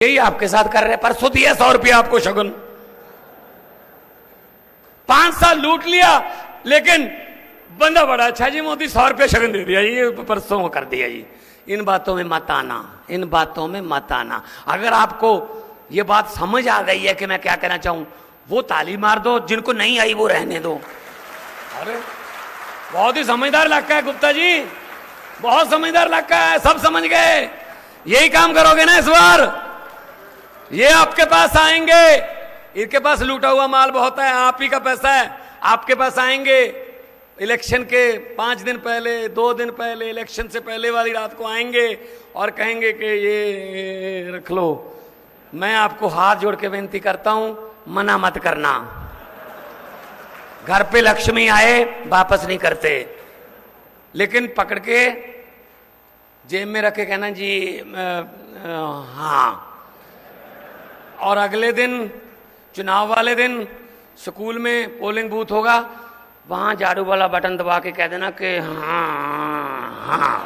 यही आपके साथ कर रहे हैं। परसों दिया 100 रुपया आपको शगुन, 5 साल लूट लिया, लेकिन बंदा बड़ा अच्छा जी, मोदी 100 रुपया शगुन दे दिया जी, परसों कर दिया जी। इन बातों में मत आना, इन बातों में मत आना। अगर आपको ये बात समझ आ गई है कि मैं क्या कहना चाहूं, वो ताली मार दो, जिनको नहीं आई वो रहने दो। अरे बहुत ही समझदार इलाका है गुप्ता जी, बहुत समझदार इलाका है, सब समझ गए। यही काम करोगे ना इस बार, ये आपके पास आएंगे, इनके पास लूटा हुआ माल बहुत है, आप ही का पैसा है, आपके पास आएंगे। इलेक्शन के 5 दिन पहले, 2 दिन पहले, इलेक्शन से पहले वाली रात को आएंगे और कहेंगे कि ये रख लो। मैं आपको हाथ जोड़ के विनती करता हूं, मना मत करना। घर पे लक्ष्मी आए वापस नहीं करते, लेकिन पकड़ के जेब में रख के कहना जी हाँ। और अगले दिन चुनाव वाले दिन स्कूल में पोलिंग बूथ होगा, वहां झाड़ू वाला बटन दबा के कह देना कि हाँ हाँ,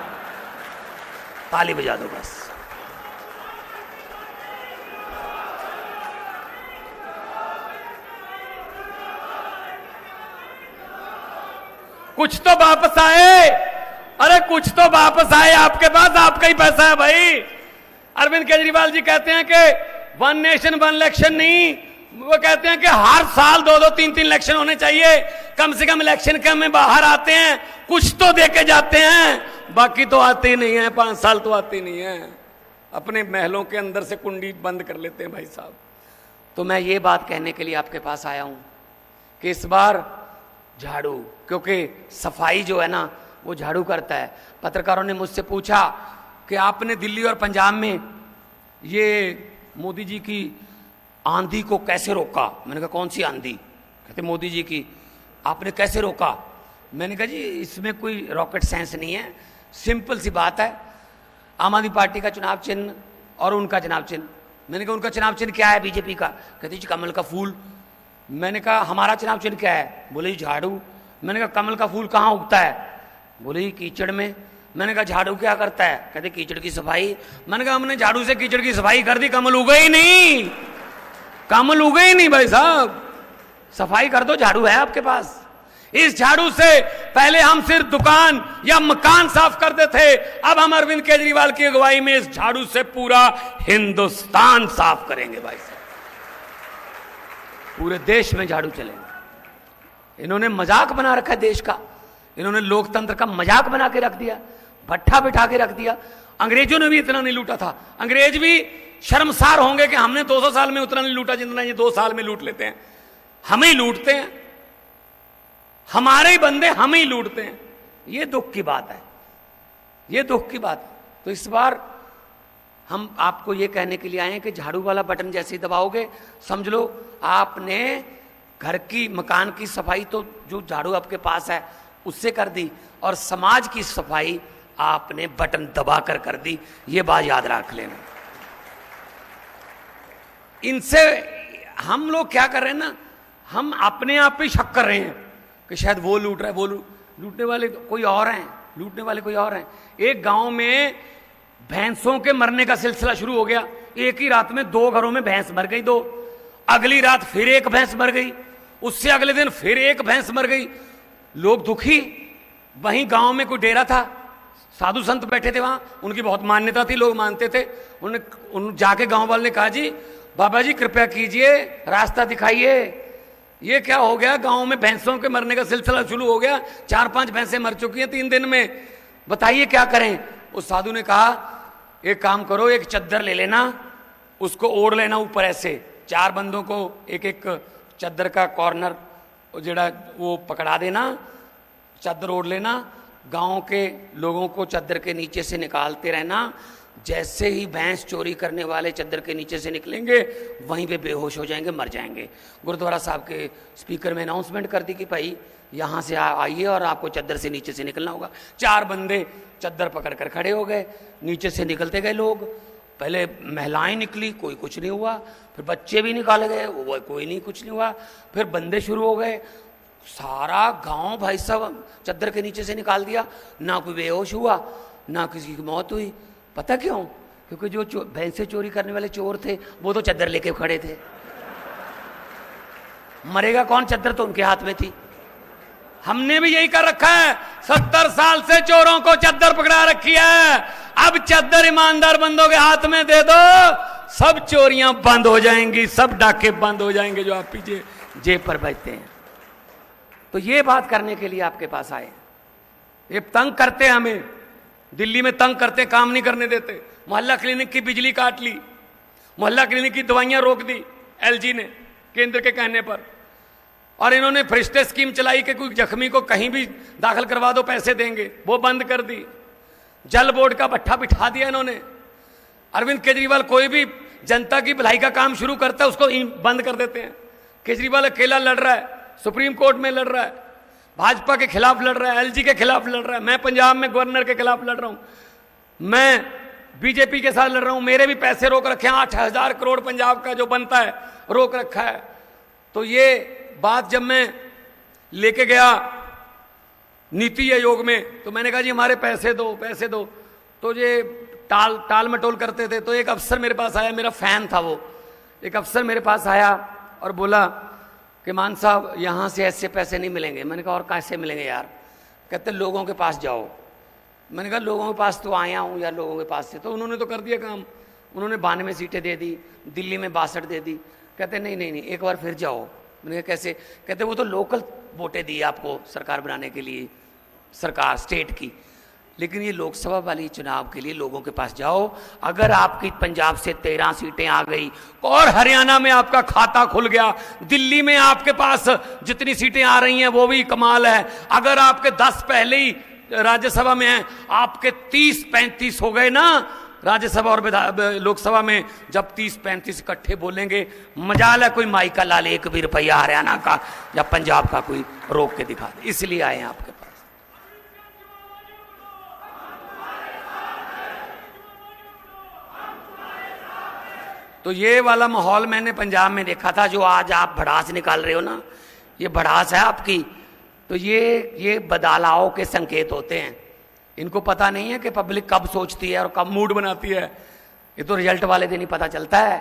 ताली बजा दो बस। कुछ तो वापस आए, अरे कुछ तो वापस आए आपके पास, आपका ही पैसा है भाई। अरविंद केजरीवाल जी कहते हैं कि 1 नेशन 1 इलेक्शन नहीं, वो कहते हैं कि हर साल 2-2, 3-3 इलेक्शन होने चाहिए। कम से कम इलेक्शन के हमें बाहर आते हैं, कुछ तो देके जाते हैं, बाकी तो आते ही नहीं है। 5 साल तो आते नहीं है, अपने महलों के अंदर से कुंडी बंद कर लेते हैं भाई साहब। तो मैं ये बात कहने के लिए आपके पास आया हूं कि इस बार झाड़ू, क्योंकि सफाई जो है ना वो झाड़ू करता है। पत्रकारों ने मुझसे पूछा कि आपने दिल्ली और पंजाब में ये मोदी जी की आंधी को कैसे रोका। मैंने कहा कौन सी आंधी? कहते मोदी जी की, आपने कैसे रोका? मैंने कहा जी इसमें कोई रॉकेट साइंस नहीं है, सिंपल सी बात है। आम आदमी पार्टी का चुनाव चिन्ह और उनका चुनाव चिन्ह। मैंने कहा उनका चुनाव चिन्ह क्या है बीजेपी का? कहते जी कमल का फूल। मैंने कहा हमारा चुनाव चिन्ह क्या है? बोले जी झाड़ू। मैंने कहा कमल का फूल कहाँ उगता है? बोले जी कीचड़ में। मैंने कहा झाड़ू क्या करता है? कहते कीचड़ की सफाई। मैंने कहा हमने झाड़ू से कीचड़ की सफाई कर दी, कमल उगे ही नहीं, कमल उगे ही नहीं भाई साहब। सफाई कर दो, झाड़ू है आपके पास। इस झाड़ू से पहले हम सिर्फ दुकान या मकान साफ करते थे, अब हम अरविंद केजरीवाल की अगुवाई में इस झाड़ू से पूरा हिंदुस्तान साफ करेंगे भाई साहब। पूरे देश में झाड़ू चलेंगे। इन्होंने मजाक बना रखा है देश का, इन्होंने लोकतंत्र का मजाक बना के रख दिया, भट्ठा बिठा के रख दिया। अंग्रेजों ने भी इतना नहीं लूटा था, अंग्रेज भी शर्मसार होंगे कि हमने 200 साल में उतना नहीं लूटा जितना ये 2 साल में लूट लेते हैं। हम ही लूटते हैं, हमारे ही बंदे हम ही लूटते हैं। ये दुख की बात है, ये दुख की बात है। तो इस बार हम आपको ये कहने के लिए आए हैं कि झाड़ू वाला बटन जैसे ही दबाओगे, समझ लो आपने घर की, मकान की सफाई तो जो झाड़ू आपके पास है उससे कर दी, और समाज की सफाई आपने बटन दबाकर कर दी। ये बात याद रख लेना। इनसे हम लोग क्या कर रहे हैं ना, हम अपने आप पे शक कर रहे हैं कि शायद वो लूट रहा है, वो लूटने वाले कोई और हैं, लूटने वाले कोई और हैं। एक गांव में भैंसों के मरने का सिलसिला शुरू हो गया। एक ही रात में 2 घरों में भैंस मर गई, 2। अगली रात फिर एक भैंस मर गई, उससे अगले दिन फिर एक भैंस मर गई। लोग दुखी। वहीं गांव में कोई डेरा था, साधु संत बैठे थे वहां, उनकी बहुत मान्यता थी, लोग मानते थे। उन्होंने जाके गांव वाले ने कहा जी बाबा जी कृपया कीजिए, रास्ता दिखाइए, ये क्या हो गया, गांव में भैंसों के मरने का सिलसिला शुरू हो गया, 4-5 भैंसें मर चुकी हैं 3 दिन में, बताइए क्या करें। उस साधु ने कहा एक काम करो, एक चद्दर ले लेना, उसको ओढ़ लेना ऊपर ऐसे, 4 बंदों को एक एक चद्दर का कॉर्नर जेड़ा वो पकड़ा देना, चद्दर ओढ़ लेना, गांव के लोगों को चद्दर के नीचे से निकालते रहना। जैसे ही भैंस चोरी करने वाले चद्दर के नीचे से निकलेंगे वहीं पे बेहोश हो जाएंगे, मर जाएंगे। गुरुद्वारा साहब के स्पीकर में अनाउंसमेंट कर दी कि भाई यहाँ से आइए और आपको चद्दर से नीचे से निकलना होगा। 4 बंदे चद्दर पकड़ कर खड़े हो गए, नीचे से निकलते गए लोग। पहले महिलाएं निकली, कोई कुछ नहीं हुआ, फिर बच्चे भी निकाले गए, वो कोई नहीं, कुछ नहीं हुआ। फिर बंदे शुरू हो गए, सारा गांव भाई साहब चद्दर के नीचे से निकाल दिया, ना कोई बेहोश हुआ, ना किसी की मौत हुई। पता क्यों? क्योंकि जो भैंसे चोरी करने वाले चोर थे वो तो चद्दर लेके खड़े थे, मरेगा कौन, चद्दर तो उनके हाथ में थी। हमने भी यही कर रखा है, 70 साल से चोरों को चद्दर पकड़ा रखी है। अब चद्दर ईमानदार बंदों के हाथ में दे दो, सब चोरियां बंद हो जाएंगी, सब डाके बंद हो जाएंगे जो आप पीछे जेब पर बचते हैं। तो ये बात करने के लिए आपके पास आए। ये तंग करते हैं हमें, दिल्ली में तंग करते, काम नहीं करने देते। मोहल्ला क्लिनिक की बिजली काट ली, मोहल्ला क्लिनिक की दवाइयां रोक दी एलजी ने केंद्र के कहने पर, और इन्होंने फरिश्ते स्कीम चलाई कि कोई जख्मी को कहीं भी दाखिल करवा दो पैसे देंगे, वो बंद कर दी। जल बोर्ड का भट्ठा बिठा दिया इन्होंने। अरविंद केजरीवाल कोई भी जनता की भलाई का काम शुरू करता है उसको बंद कर देते हैं। केजरीवाल अकेला लड़ रहा है, सुप्रीम कोर्ट में लड़ रहा है, भाजपा के खिलाफ लड़ रहा है, एलजी के खिलाफ लड़ रहा है, मैं पंजाब में गवर्नर के खिलाफ लड़ रहा हूं, मैं बीजेपी के साथ लड़ रहा हूं, मेरे भी पैसे रोक रखे हैं, 8,000 करोड़ पंजाब का जो बनता है रोक रखा है। तो ये बात जब मैं लेके गया नीति आयोग में, तो मैंने कहा जी हमारे पैसे दो पैसे दो, तो ये टाल मटोल करते थे। तो एक अफसर मेरे पास आया, मेरा फैन था वो, एक अफसर मेरे पास आया और बोला कि मान साहब यहाँ से ऐसे पैसे नहीं मिलेंगे। मैंने कहा और कैसे मिलेंगे यार? कहते लोगों के पास जाओ। मैंने कहा लोगों के पास तो आया हूँ यार, लोगों के पास से। तो उन्होंने तो कर दिया काम, उन्होंने 92 सीटें दे दी, दिल्ली में 62 दे दी। कहते नहीं नहीं नहीं, एक बार फिर जाओ। मैंने कहा कैसे? कहते वो तो लोकल वोटें दी आपको सरकार बनाने के लिए, सरकार स्टेट की, लेकिन ये लोकसभा वाली चुनाव के लिए लोगों के पास जाओ। अगर आपकी पंजाब से 13 सीटें आ गई और हरियाणा में आपका खाता खुल गया, दिल्ली में आपके पास जितनी सीटें आ रही हैं वो भी कमाल है। अगर आपके 10 पहले ही राज्यसभा में हैं, आपके 30-35 हो गए ना राज्यसभा और लोकसभा में। जब 30-35 इकट्ठे बोलेंगे, मजाल है कोई माई का लाल 1 भी रुपया हरियाणा का या पंजाब का कोई रोक के दिखा दे। इसलिए आए हैं आपके पास। तो ये वाला माहौल मैंने पंजाब में देखा था, जो आज आप भड़ास निकाल रहे हो ना, ये भड़ास है आपकी। तो ये बदलाव के संकेत होते हैं। इनको पता नहीं है कि पब्लिक कब सोचती है और कब मूड बनाती है। ये तो रिजल्ट वाले दिन ही पता चलता है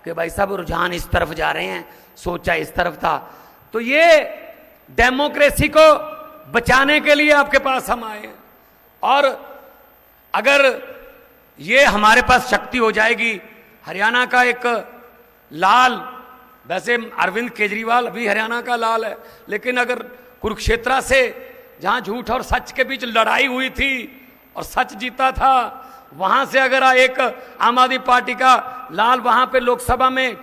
कि भाई साहब रुझान इस तरफ जा रहे हैं, सोचा इस तरफ था। तो ये डेमोक्रेसी को बचाने के लिए आपके पास हम आए हैं। और अगर ये हमारे पास शक्ति हो जाएगी, हरियाणा का एक लाल, वैसे अरविंद केजरीवाल अभी हरियाणा का लाल है, लेकिन अगर कुरुक्षेत्र से जहां झूठ और सच के बीच लड़ाई हुई थी और सच जीता था, वहां से अगर एक आम आदमी पार्टी का लाल वहां पे लोकसभा में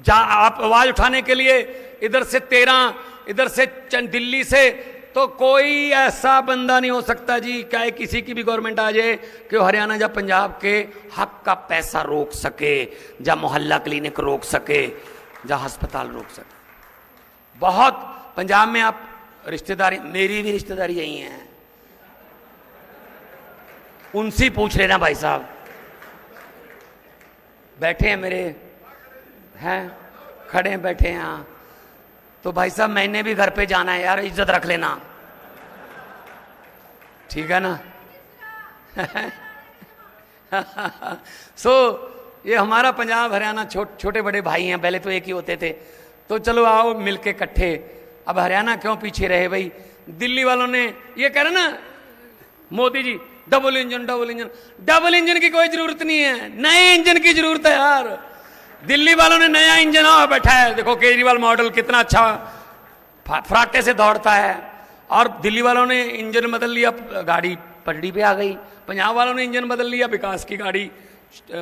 आप आवाज उठाने के लिए, इधर से 13, इधर से दिल्ली से, तो कोई ऐसा बंदा नहीं हो सकता जी, चाहे किसी की भी गवर्नमेंट आ जाए, कि हरियाणा या पंजाब के हक का पैसा रोक सके, या मोहल्ला क्लिनिक रोक सके, या अस्पताल रोक सके। बहुत पंजाब में आप रिश्तेदारी, मेरी भी रिश्तेदारी यही है, उनसे पूछ लेना भाई साहब, बैठे हैं मेरे, हैं खड़े हैं, बैठे हैं। हाँ तो भाई साहब मैंने भी घर पे जाना है यार, इज्जत रख लेना, ठीक है ना? ये हमारा पंजाब हरियाणा छोटे बड़े भाई हैं, पहले तो एक ही होते थे। तो चलो आओ मिलके इकट्ठे। अब हरियाणा क्यों पीछे रहे भाई? दिल्ली वालों ने ये कह रहे ना मोदी जी डबल इंजन की कोई जरूरत नहीं है, नए इंजन की जरूरत है यार। दिल्ली वालों ने नया इंजन बैठा है, देखो केजरीवाल मॉडल कितना अच्छा फराटे से दौड़ता है, और दिल्ली वालों ने इंजन बदल लिया, गाड़ी पटड़ी पे आ गई। पंजाब वालों ने इंजन बदल लिया, विकास की गाड़ी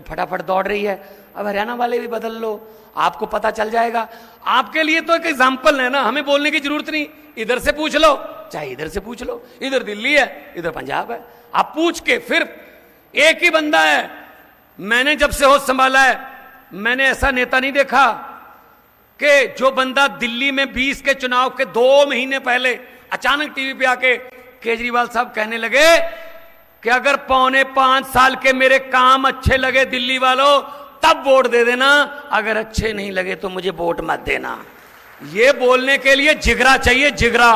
फटाफट दौड़ रही है। अब हरियाणा वाले भी बदल लो, आपको पता चल जाएगा। आपके लिए तो एक एग्जाम्पल है ना, हमें बोलने की जरूरत नहीं, इधर से पूछ लो, चाहे इधर से पूछ लो, इधर दिल्ली है इधर पंजाब है, आप पूछ के फिर एक ही बंदा है। मैंने जब से होश संभाला है, मैंने ऐसा नेता नहीं देखा कि जो बंदा दिल्ली में 20 के चुनाव के 2 महीने पहले अचानक टीवी पे आके केजरीवाल साहब कहने लगे कि अगर 4.25 साल के मेरे काम अच्छे लगे दिल्ली वालों तब वोट दे देना, अगर अच्छे नहीं लगे तो मुझे वोट मत देना। ये बोलने के लिए जिगरा चाहिए, जिगरा।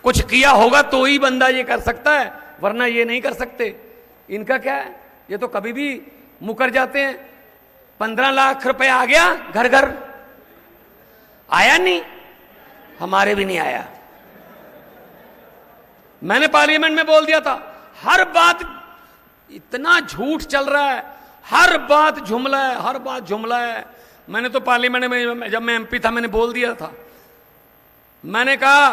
कुछ किया होगा तो ही बंदा ये कर सकता है, वरना ये नहीं कर सकते। इनका क्या है, ये तो कभी भी मुकर जाते हैं। 15 लाख रुपए आ गया घर घर, आया नहीं, हमारे भी नहीं आया। मैंने पार्लियामेंट में बोल दिया था, हर बात इतना झूठ चल रहा है, हर बात जुमला है, हर बात जुमला है। मैंने तो पार्लियामेंट में जब मैं एमपी था मैंने बोल दिया था, मैंने कहा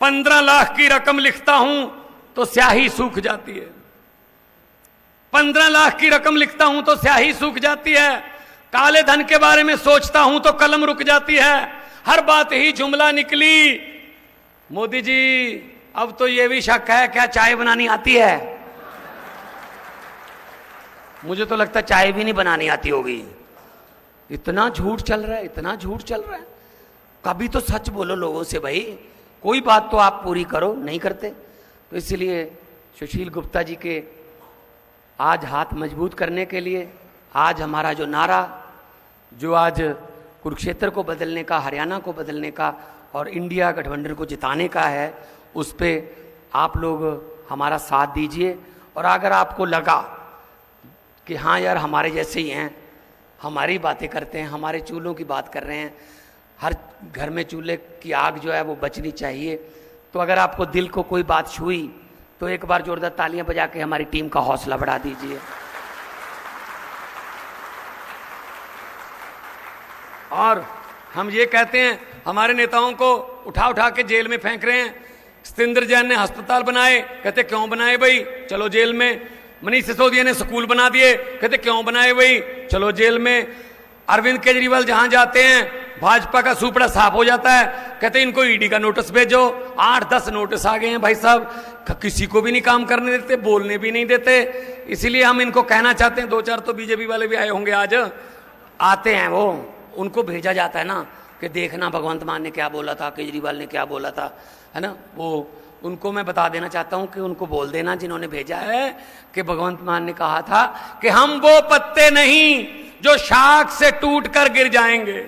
15 लाख की रकम लिखता हूं तो स्याही सूख जाती है, 15 लाख की रकम लिखता हूं तो स्याही सूख जाती है, काले धन के बारे में सोचता हूं तो कलम रुक जाती है, हर बात ही जुमला निकली। मोदी जी अब तो यह भी शक है क्या चाय बनानी आती है? मुझे तो लगता है चाय भी नहीं बनानी आती होगी। इतना झूठ चल रहा है, इतना झूठ चल रहा है। कभी तो सच बोलो लोगों से भाई, कोई बात तो आप पूरी करो, नहीं करते। तो इसलिए सुशील गुप्ता जी के आज हाथ मजबूत करने के लिए आज हमारा जो नारा, जो आज कुरुक्षेत्र को बदलने का, हरियाणा को बदलने का और इंडिया गठबंधन को जिताने का है, उस पे आप लोग हमारा साथ दीजिए। और अगर आपको लगा कि हाँ यार हमारे जैसे ही हैं, हमारी बातें करते हैं, हमारे चूल्हों की बात कर रहे हैं, हर घर में चूल्हे की आग जो है वो बचनी चाहिए, तो अगर आपको दिल को कोई बात छुई तो एक बार जोरदार तालियां बजा के हमारी टीम का हौसला बढ़ा दीजिए। और हम ये कहते हैं, हमारे नेताओं को उठा उठा के जेल में फेंक रहे हैं। सतेंद्र जैन ने अस्पताल बनाए, कहते क्यों बनाए भाई, चलो जेल में। मनीष सिसोदिया ने स्कूल बना दिए, कहते क्यों बनाए भाई, चलो जेल में। अरविंद केजरीवाल जहां जाते हैं भाजपा का सुपड़ा साफ हो जाता है, कहते इनको ईडी का नोटिस भेजो। 8-10 नोटिस आ गए हैं भाई साहब, किसी को भी नहीं काम करने देते, बोलने भी नहीं देते। इसीलिए हम इनको कहना चाहते हैं, 2-4 तो बीजेपी वाले भी आए होंगे आज, आते हैं वो, उनको भेजा जाता है ना कि देखना भगवंत मान ने क्या बोला था, केजरीवाल ने क्या बोला था, है ना। वो उनको मैं बता देना चाहता हूं कि उनको बोल देना जिन्होंने भेजा है कि भगवंत मान ने कहा था कि हम वो पत्ते नहीं जो शाख से टूट कर गिर जाएंगे,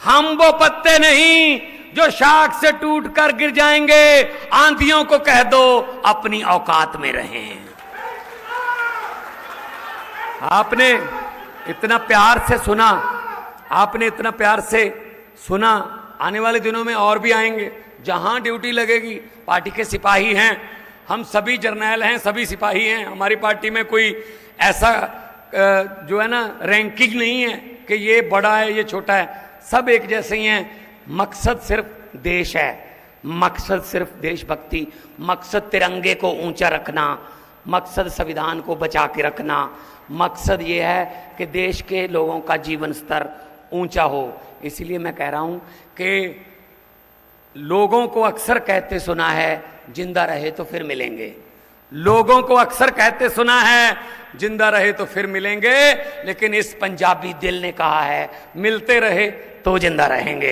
हम वो पत्ते नहीं जो शाख से टूट कर गिर जाएंगे। आंधियों को कह दो अपनी औकात में रहें। आपने इतना प्यार से सुना, आपने इतना प्यार से सुना। आने वाले दिनों में और भी आएंगे। जहां ड्यूटी लगेगी, पार्टी के सिपाही हैं, हम सभी जर्नैल हैं, सभी सिपाही हैं। हमारी पार्टी में कोई ऐसा जो है ना रैंकिंग नहीं है कि ये बड़ा है ये छोटा है, सब एक जैसे ही हैं। मकसद सिर्फ देश है, मकसद सिर्फ देशभक्ति, मकसद तिरंगे को ऊंचा रखना, मकसद संविधान को बचा के रखना, मकसद ये है कि देश के लोगों का जीवन स्तर ऊंचा हो। इसलिए मैं कह रहा हूं कि लोगों को अक्सर कहते सुना है जिंदा रहे तो फिर मिलेंगे, लोगों को अक्सर कहते सुना है जिंदा रहे तो फिर मिलेंगे, लेकिन इस पंजाबी दिल ने कहा है मिलते रहे तो जिंदा रहेंगे।